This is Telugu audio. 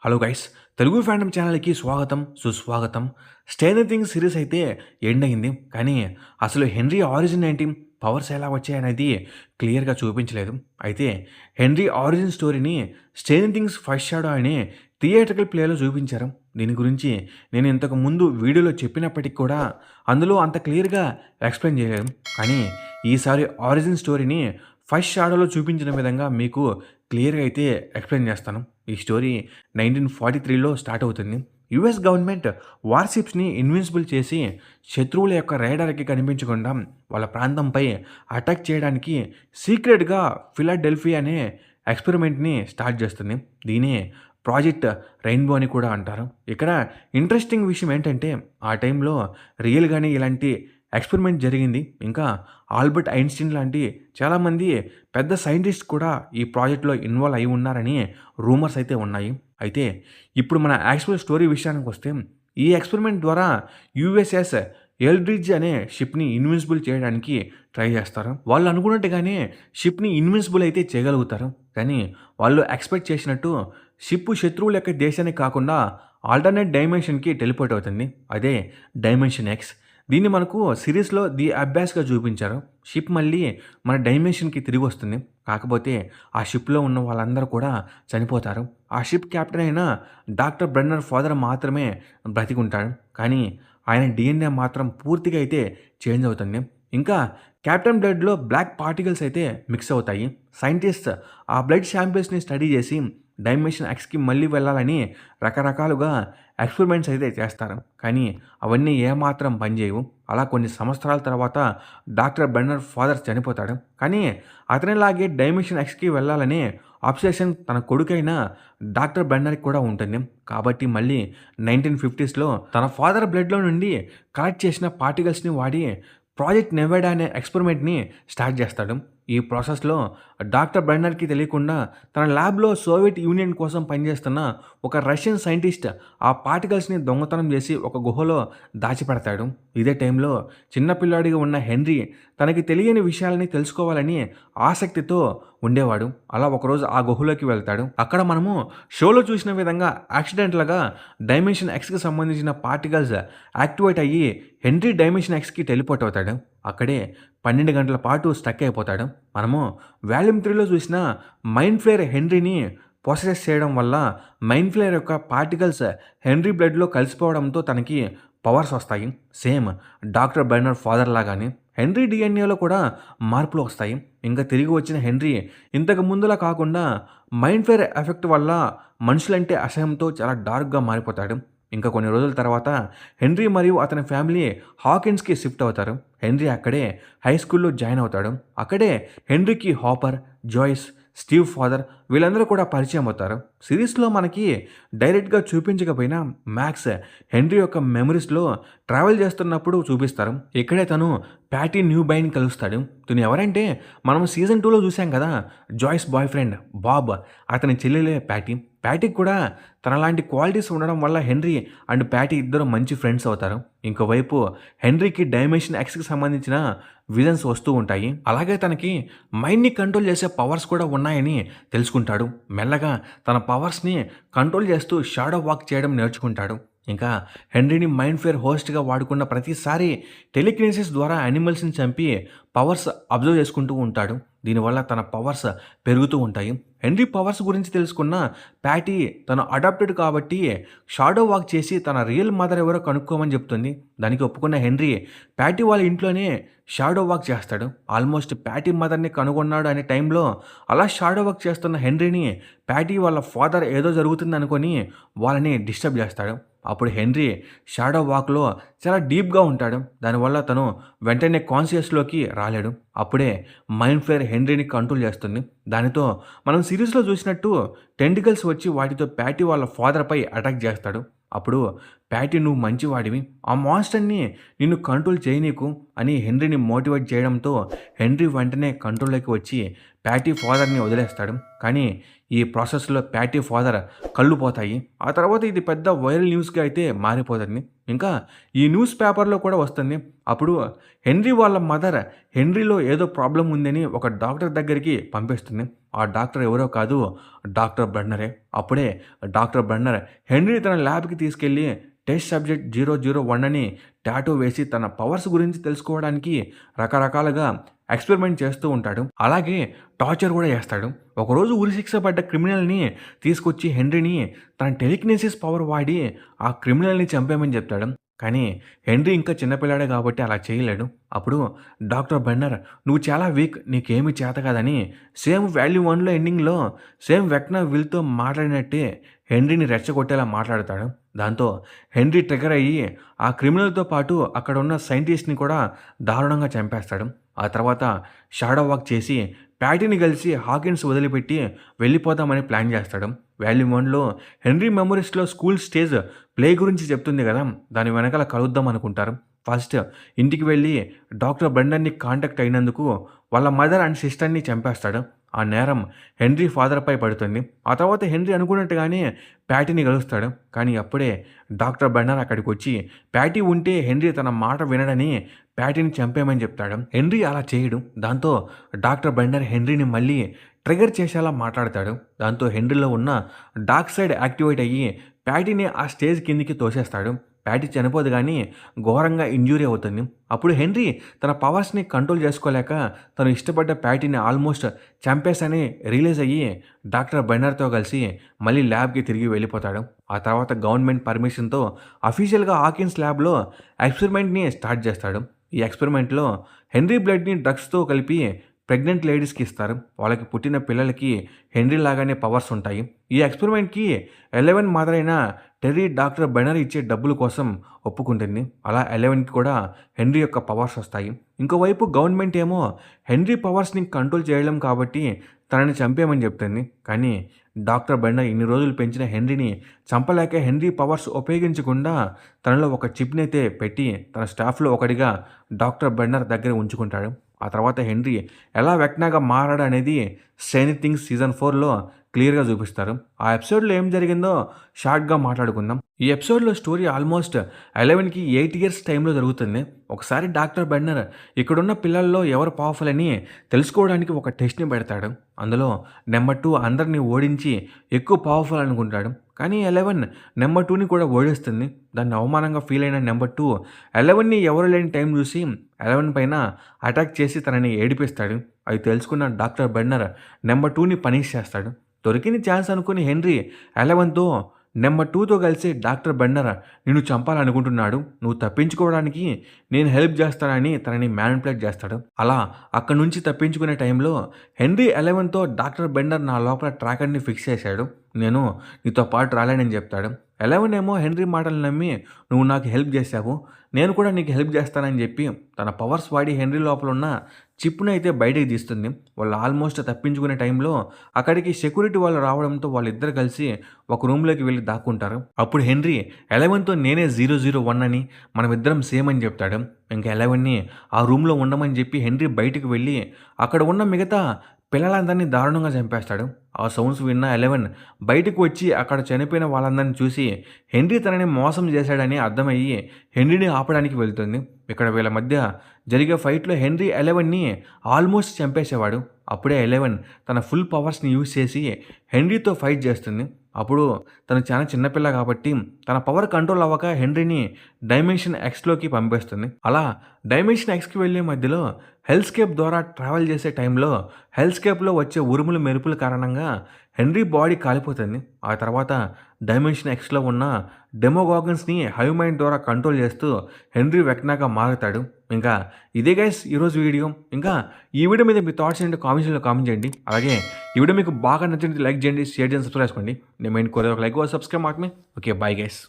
హలో గైస్, తెలుగు ఫ్యాండమ్ ఛానల్‌కి స్వాగతం, సుస్వాగతం. 'స్ట్రేంజర్ థింగ్స్' సీరీస్ అయితే ఎండ్ అయింది. కానీ అసలు హెన్రీ ఆరిజిన్ ఏంటి? పవర్స్ ఎలా వచ్చాయనేది క్లియర్‌గా చూపించలేదు. అయితే హెన్రీ ఆరిజిన్ స్టోరీని 'స్ట్రేంజర్ థింగ్స్ ఫస్ట్ షాడో' అనే థియేట్రికల్ ప్లేలో చూపించారు. దీని గురించి నేను ఇంతకు ముందు వీడియోలో చెప్పినప్పటికి కూడా అందులో అంత క్లియర్‌గా ఎక్స్‌ప్లెయిన్ చేయలేదు. కానీ ఈసారి ఆరిజిన్ స్టోరీని ఫస్ట్ షాడోలో చూపించిన విధంగా మీకు క్లియర్‌గా అయితే ఎక్స్‌ప్లెయిన్ చేస్తాను. ఈ స్టోరీ 1943లో స్టార్ట్ అవుతుంది. యూఎస్ గవర్నమెంట్ వార్‌షిప్స్‌ని ఇన్విన్సిబుల్ చేసి శత్రువుల యొక్క రేడార్‌కి కనిపించకుండా వాళ్ళ ప్రాంతంపై అటాక్ చేయడానికి సీక్రెట్‌గా ఫిలడెల్ఫియా అనే ఎక్స్పెరిమెంట్‌ని స్టార్ట్ చేస్తుంది. దీన్నే ప్రాజెక్ట్ రెయిన్బో అని కూడా అంటారు. ఇక్కడ ఇంట్రెస్టింగ్ విషయం ఏంటంటే ఆ టైంలో రియల్‌గానే ఇలాంటి ఎక్స్పెరిమెంట్ జరిగింది. ఇంకా ఆల్బర్ట్ ఐన్‌స్టీన్ లాంటి చాలామంది పెద్ద సైంటిస్ట్ కూడా ఈ ప్రాజెక్ట్‌లో ఇన్వాల్వ్ అయి ఉన్నారని రూమర్స్ అయితే ఉన్నాయి. అయితే ఇప్పుడు మన యాక్చువల్ స్టోరీ విషయానికొస్తే ఈ ఎక్స్పెరిమెంట్ ద్వారా యూఎస్ఎస్ ఎల్డ్రిడ్జ్ అనే షిప్‌ని ఇన్విన్సిబుల్ చేయడానికి ట్రై చేస్తారు. వాళ్ళు అనుకున్నట్టుగానే షిప్‌ని ఇన్విన్సిబుల్ అయితే చేయగలుగుతారు. కానీ వాళ్ళు ఎక్స్పెక్ట్ చేసినట్టు షిప్ శత్రువుల యొక్క దేశానికి కాకుండా ఆల్టర్నేట్ డైమెన్షన్‌కి టెలిపోర్ట్ అవుతుంది. అదే డైమెన్షన్ ఎక్స్. దీన్ని మనకు సిరీస్‌లో ది అబ్బాస్‌గా చూపించారు. షిప్ మళ్ళీ మన డైమెన్షన్‌కి తిరిగి వస్తుంది. కాకపోతే ఆ షిప్‌లో ఉన్న వాళ్ళందరూ కూడా చనిపోతారు. ఆ షిప్ కెప్టెన్ అయిన డాక్టర్ బ్రెన్నర్ ఫాదర్ మాత్రమే బ్రతికుంటాడు. కానీ ఆయన డీఎన్ఏ మాత్రం పూర్తిగా అయితే చేంజ్ అవుతుంది. ఇంకా కెప్టెన్ బ్లడ్‌లో బ్లాక్ పార్టికల్స్ అయితే మిక్స్ అవుతాయి. సైంటిస్ట్స్ ఆ బ్లడ్ శాంపిల్స్‌ని స్టడీ చేసి డైమెన్షన్ ఎక్స్‌కి మళ్ళీ వెళ్ళాలని రకరకాలుగా ఎక్స్పెరిమెంట్స్ అయితే చేస్తారు. కానీ అవన్నీ ఏమాత్రం పనిచేయవు. అలా కొన్ని సంవత్సరాల తర్వాత డాక్టర్ బెన్నర్ ఫాదర్ చనిపోతాడు. కానీ అతనిలాగే డైమెన్షన్ ఎక్స్‌కి వెళ్ళాలనే అబ్సెషన్ తన కొడుకైన డాక్టర్ బెన్నర్‌కి కూడా ఉంటుంది. కాబట్టి మళ్ళీ 1950స్‌లో తన ఫాదర్ బ్లడ్‌లో నుండి కలెక్ట్ చేసిన పార్టికల్స్‌ని వాడి ప్రాజెక్ట్ నెవెడా అనే ఎక్స్పెరిమెంట్‌ని స్టార్ట్ చేస్తాడు. ఈ ప్రాసెస్‌లో డాక్టర్ బెన్నర్‌కి తెలియకుండా తన ల్యాబ్‌లో సోవియట్ యూనియన్ కోసం పనిచేస్తున్న ఒక రష్యన్ సైంటిస్ట్ ఆ పార్టికల్స్‌ని దొంగతనం చేసి ఒక గుహలో దాచిపెడతాడు. ఇదే టైంలో చిన్న పిల్లాడిగా ఉన్న హెన్రీ తనకి తెలియని విషయాలని తెలుసుకోవాలని ఆసక్తితో ఉండేవాడు. అలా ఒకరోజు ఆ గుహలోకి వెళ్తాడు. అక్కడ మనము షోలో చూసిన విధంగా యాక్సిడెంటల్‌గా డైమెన్షన్ ఎక్స్‌కి సంబంధించిన పార్టికల్స్ యాక్టివేట్ అయ్యి హెన్రీ డైమెన్షన్ ఎక్స్‌కి టెలిపోర్ట్ అవుతాడు. అక్కడే 12 గంటల పాటు స్టక్ అయిపోతాడు. మనము వాల్యూమ్ 3లో చూసిన మైండ్ ఫ్లేయర్ హెన్రీని పొసెస్ చేయడం వల్ల మైండ్ ఫ్లేయర్ యొక్క పార్టికల్స్ హెన్రీ బ్లడ్‌లో కలిసిపోవడంతో తనకి పవర్స్ వస్తాయి. సేమ్ డాక్టర్ బెర్నర్ ఫాదర్ లాగానే హెన్రీ డీఎన్ఏలో కూడా మార్పులు వస్తాయి. ఇంకా తిరిగి వచ్చిన హెన్రీ ఇంతకు ముందులా కాకుండా మైండ్ ఫ్లేయర్ ఎఫెక్ట్ వల్ల మనుషులంటే అసహ్యంతో చాలా డార్క్‌గా మారిపోతాడు. ఇంకా కొన్ని రోజుల తర్వాత హెన్రీ మరియు అతని ఫ్యామిలీ హాకిన్స్‌కి షిఫ్ట్ అవుతారు. హెన్రీ అక్కడే హై స్కూల్‌లో జాయిన్ అవుతాడు. అక్కడే హెన్రీకి హాపర్, జాయ్స్, స్టీవ్ ఫాదర్ వీళ్ళందరూ కూడా పరిచయం అవుతారు. సిరీస్‌లో మనకి డైరెక్ట్‌గా చూపించకపోయినా మ్యాక్స్ హెన్రీ యొక్క మెమరీస్‌లో ట్రావెల్ చేస్తున్నప్పుడు చూపిస్తారు. ఇక్కడే తను ప్యాటీ న్యూబైన్ కలుస్తాడు. తను ఎవరంటే మనం సీజన్ 2లో చూసాం కదా, జాయ్స్ బాయ్ ఫ్రెండ్ బాబ్, అతని చెల్లెలే ప్యాటీ. ప్యాటీకి కూడా తనలాంటి క్వాలిటీస్ ఉండడం వల్ల హెన్రీ అండ్ ప్యాటీ ఇద్దరు మంచి ఫ్రెండ్స్ అవుతారు. ఇంకోవైపు హెన్రీకి డైమెన్షన్ ఎక్స్‌కి సంబంధించిన విజన్స్ వస్తూ ఉంటాయి. అలాగే తనకి మైండ్‌ని కంట్రోల్ చేసే పవర్స్ కూడా ఉన్నాయని తెలుసుకుంటాడు. మెల్లగా తన పవర్స్‌ని కంట్రోల్ చేస్తూ షాడో వాక్ చేయడం నేర్చుకుంటాడు. ఇంకా హెన్రీని మైండ్ ఫ్లేయర్ హోస్ట్‌గా వాడుకున్న ప్రతిసారి టెలికినెసిస్ ద్వారా యానిమల్స్‌ని చంపి పవర్స్ అబ్జర్వ్ చేసుకుంటూ ఉంటాడు. దీనివల్ల తన పవర్స్ పెరుగుతూ ఉంటాయి. హెన్రీ పవర్స్ గురించి తెలుసుకున్న ప్యాటీ తను అడాప్టెడ్ కాబట్టి షాడో వాక్ చేసి తన రియల్ మదర్ ఎవరో కనుక్కోమని చెప్తుంది. దానికి ఒప్పుకున్న హెన్రీ ప్యాటీ వాళ్ళ ఇంట్లోనే షాడో వాక్ చేస్తాడు. ఆల్మోస్ట్ ప్యాటీ మదర్ని కనుగొన్నాడు అనే టైంలో అలా షాడో వాక్ చేస్తున్న హెన్రీని ప్యాటీ వాళ్ళ ఫాదర్ ఏదో జరుగుతుంది అనుకొని వాళ్ళని డిస్టర్బ్ చేస్తాడు. అప్పుడు హెన్రీ షాడో వాక్‌లో చాలా డీప్‌గా ఉంటాడు. దానివల్ల తను వెంటనే కాన్షియస్‌లోకి రాలేడు. అప్పుడే మైండ్ ఫ్లేయర్ హెన్రీని కంట్రోల్ చేస్తుంది. దానితో మనం సిరీస్‌లో చూసినట్టు టెంటికల్స్ వచ్చి వాటితో ప్యాటీ వాళ్ళ ఫాదర్‌పై అటాక్ చేస్తాడు. అప్పుడు ప్యాటీ నువ్వు మంచివాడివి, ఆ మాన్స్టర్‌ని నిన్ను కంట్రోల్ చేయనీకు అని హెన్రీని మోటివేట్ చేయడంతో హెన్రీ వెంటనే కంట్రోల్‌లోకి వచ్చి ప్యాటీ ఫాదర్‌ని వదిలేస్తాడు. కానీ ఈ ప్రాసెస్‌లో ప్యాటీ ఫాదర్ కళ్ళు పోతాయి. ఆ తర్వాత ఇది పెద్ద వైరల్ న్యూస్‌గా అయితే మారిపోతుంది. ఇంకా ఈ న్యూస్ పేపర్‌లో కూడా వస్తుంది. అప్పుడు హెన్రీ వాళ్ళ మదర్ హెన్రీలో ఏదో ప్రాబ్లం ఉందని ఒక డాక్టర్ దగ్గరికి పంపిస్తుంది. ఆ డాక్టర్ ఎవరో కాదు, డాక్టర్ బ్రన్నరే. అప్పుడే డాక్టర్ బ్రన్నర్ హెన్రీ తన ల్యాబ్‌కి తీసుకెళ్ళి టెస్ట్ సబ్జెక్ట్ 001 అని టాటూ వేసి తన పవర్స్ గురించి తెలుసుకోవడానికి రకరకాలుగా ఎక్స్పెరిమెంట్ చేస్తూ ఉంటాడు. అలాగే టార్చర్ కూడా చేస్తాడు. ఒకరోజు ఉరిశిక్ష పడ్డ క్రిమినల్‌ని తీసుకొచ్చి హెన్రీని తన టెలికినెసిస్ పవర్ వాడి ఆ క్రిమినల్‌ని చంపేయమని చెప్తాడు. కానీ హెన్రీ ఇంకా చిన్నపిల్లాడే కాబట్టి అలా చేయలేడు. అప్పుడు డాక్టర్ బెన్నర్ "నువ్వు చాలా వీక్, నీకేమీ చేత కాదని" సేమ్ వాల్యూమ్ 1లో ఎండింగ్‌లో సేమ్ వెక్నా విల్‌తో మాట్లాడినట్టే హెన్రీని రెచ్చగొట్టేలా మాట్లాడతాడు. దాంతో హెన్రీ ట్రిగ్గర్ అయ్యి ఆ క్రిమినల్‌తో పాటు అక్కడ ఉన్న సైంటిస్ట్‌ని కూడా దారుణంగా చంపేస్తాడు. ఆ తర్వాత షాడో వాక్ చేసి ప్యాటీని కలిసి హాకిన్స్ వదిలిపెట్టి వెళ్ళిపోదామని ప్లాన్ చేస్తాడు. వాల్యూమ్ 1లో హెన్రీ మెమరీస్‌లో స్కూల్ స్టేజ్ ప్లే గురించి చెప్తుంది కదా! దాని వెనకాల కలుద్దాం అనుకుంటారు. ఫస్ట్ ఇంటికి వెళ్ళి డాక్టర్ బ్రెండన్‌ని కాంటాక్ట్ అయినందుకు వాళ్ళ మదర్ అండ్ సిస్టర్‌ని చంపేస్తాడు. ఆ నేరం హెన్రీ ఫాదర్‌పై పడుతుంది. ఆ తర్వాత హెన్రీ అనుకున్నట్టుగానే ప్యాటీని కలుస్తాడు. కానీ అప్పుడే డాక్టర్ బ్రెండన్ అక్కడికొచ్చి ప్యాటీ ఉంటే హెన్రీ తన మాట వినడని ప్యాటీని చంపేయమని చెప్తాడు. హెన్రీ అలా చేయడు. దాంతో డాక్టర్ బ్రెండన్ హెన్రీని మళ్ళీ ట్రిగ్గర్ చేసేలా మాట్లాడతాడు. దాంతో హెన్రీలో ఉన్న డార్క్ సైడ్ యాక్టివేట్ అయ్యి ప్యాటీని ఆ స్టేజ్ కిందికి తోసేస్తాడు. ప్యాటీ చనిపోదు కానీ ఘోరంగా ఇంజ్యూరీ అవుతుంది. అప్పుడు హెన్రీ తన పవర్స్‌ని కంట్రోల్ చేసుకోలేక తను ఇష్టపడ్డ ప్యాటీని ఆల్మోస్ట్ చంపేసని రియలైజ్ అయ్యి డాక్టర్ బెన్నర్‌తో కలిసి మళ్ళీ ల్యాబ్‌కి తిరిగి వెళ్ళిపోతాడు. ఆ తర్వాత గవర్నమెంట్ పర్మిషన్‌తో అఫీషియల్‌గా హాకిన్స్ ల్యాబ్‌లో ఎక్స్పెరిమెంట్‌ని స్టార్ట్ చేస్తాడు. ఈ ఎక్స్పెరిమెంట్‌లో హెన్రీ బ్లడ్‌ని డ్రగ్స్‌తో కలిపి ప్రెగ్నెంట్ లేడీస్‌కి ఇస్తారు. వాళ్ళకి పుట్టిన పిల్లలకి హెన్రీ లాగానే పవర్స్ ఉంటాయి. ఈ ఎక్స్పెరిమెంట్‌కి 11 మదర్ అయిన టెర్రీ డాక్టర్ బెన్నర్ ఇచ్చే డబ్బుల కోసం ఒప్పుకుంటుంది. అలా 11కి కూడా హెన్రీ యొక్క పవర్స్ వస్తాయి. ఇంకోవైపు గవర్నమెంట్ ఏమో హెన్రీ పవర్స్‌ని కంట్రోల్ చేయలేం కాబట్టి తనని చంపేయమని చెప్తుంది. కానీ డాక్టర్ బెన్నర్ ఇన్ని రోజులు పెంచిన హెన్రీని చంపలేక హెన్రీ పవర్స్ ఉపయోగించకుండా తనలో ఒక చిప్‌నైతే పెట్టి తన స్టాఫ్‌లో ఒకడిగా డాక్టర్ బెన్నర్ దగ్గర ఉంచుకుంటాడు. ఆ తర్వాత హెన్రీ ఎలా వెక్నాగా మారాడనేది స్ట్రేంజర్ థింగ్స్ సీజన్ 4లో క్లియర్‌గా చూపిస్తారు. ఆ ఎపిసోడ్‌లో ఏం జరిగిందో షార్ట్‌గా మాట్లాడుకుందాం. ఈ ఎపిసోడ్‌లో స్టోరీ ఆల్మోస్ట్ 11కి 8 ఇయర్స్ టైంలో జరుగుతుంది. ఒకసారి డాక్టర్ బెన్నర్ ఇక్కడున్న పిల్లల్లో ఎవరు పవర్ఫుల్ అని తెలుసుకోవడానికి ఒక టెస్ట్‌ని పెడతాడు. అందులో నెంబర్ 2 అందరిని ఓడించి ఎక్కువ పవర్ఫుల్ అనుకుంటాడు. కానీ 11 నెంబర్ 2ని కూడా ఓడిస్తుంది. దాన్ని అవమానంగా ఫీల్ అయిన నెంబర్ 2 11ని ఎవరు లేని టైం చూసి 11 పైన అటాక్ చేసి తనని ఏడిపిస్తాడు. అది తెలుసుకున్న డాక్టర్ బెన్నర్ నెంబర్ 2ని పనిష్ చేస్తాడు. దొరికిన ఛాన్స్ అనుకుని హెన్రీ 11తో నెంబర్ 2తో కలిసి డాక్టర్ బెన్నర్ నిన్ను చంపాలనుకుంటున్నాడు, నువ్వు తప్పించుకోవడానికి నేను హెల్ప్ చేస్తానని తనని మ్యానిపులేట్ చేస్తాడు. అలా అక్కడి నుంచి తప్పించుకునే టైంలో హెన్రీ 11తో డాక్టర్ బెన్నర్ నా లోపల ట్రాకర్ని ఫిక్స్ చేశాడు, నేను నీతో పాటు రాలేనని చెప్తాడు. 11 ఏమో హెన్రీ మాటలు నమ్మి నువ్వు నాకు హెల్ప్ చేశావు, నేను కూడా నీకు హెల్ప్ చేస్తానని చెప్పి తన పవర్స్ వాడి హెన్రీ లోపల ఉన్న చిప్ను అయితే బయటికి తీస్తుంది. వాళ్ళు ఆల్మోస్ట్ తప్పించుకునే టైంలో అక్కడికి సెక్యూరిటీ వాళ్ళు రావడంతో వాళ్ళిద్దరు కలిసి ఒక రూమ్లోకి వెళ్ళి దాక్కుంటారు. అప్పుడు హెన్రీ 11తో నేనే 001 అని మనమిద్దరం సేమ్ అని చెప్తాడు. ఇంకా 11ని ఆ రూమ్లో ఉండమని చెప్పి హెన్రీ బయటికి వెళ్ళి అక్కడ ఉన్న మిగతా పిల్లలందరినీ దారుణంగా చంపేస్తాడు. ఆ సౌండ్స్ విన్న 11 బయటకు వచ్చి అక్కడ చనిపోయిన వాళ్ళందరినీ చూసి హెన్రీ తనని మోసం చేశాడని అర్థమయ్యి హెన్రీని ఆపడానికి వెళ్తుంది. ఇక్కడ వీళ్ళ మధ్య జరిగే ఫైట్లో హెన్రీ 11ని ఆల్మోస్ట్ చంపేసేవాడు. అప్పుడే 11 తన ఫుల్ పవర్స్ని యూజ్ చేసి హెన్రీతో ఫైట్ చేస్తుంది. అప్పుడు తను చాలా చిన్నపిల్ల కాబట్టి తన పవర్ కంట్రోల్ అవ్వక హెన్రీని డైమెన్షన్ ఎక్స్లోకి పంపేస్తుంది. అలా డైమెన్షన్ ఎక్స్కి వెళ్ళే మధ్యలో హెల్స్కేప్ ద్వారా ట్రావెల్ చేసే టైంలో హెల్స్కేప్లో వచ్చే ఉరుములు మెరుపుల కారణంగా హెన్రీ బాడీ కాలిపోతుంది. ఆ తర్వాత డైమెన్షన్ ఎక్స్లో ఉన్న డెమోగాగన్స్ని హైవ్ మైండ్ ద్వారా కంట్రోల్ చేస్తూ హెన్రీ వెక్నాగా మారుతాడు. ఇంకా ఇదే గైస్ ఈరోజు వీడియో. ఇంకా ఈ వీడియో మీద మీ థాట్స్ ఏంటో కామెంట్స్లో కామెంట్ చేయండి. అలాగే ఈ వీడియో మీకు బాగా నచ్చినట్టు లైక్ చేయండి, షేర్ చేయండి, సబ్స్క్రైబ్ చేసుకోండి. నేను మెయిన్ కోరేది ఒక లైక్ సబ్స్క్రైబ్ మాత్రమే. Okay, bye guys.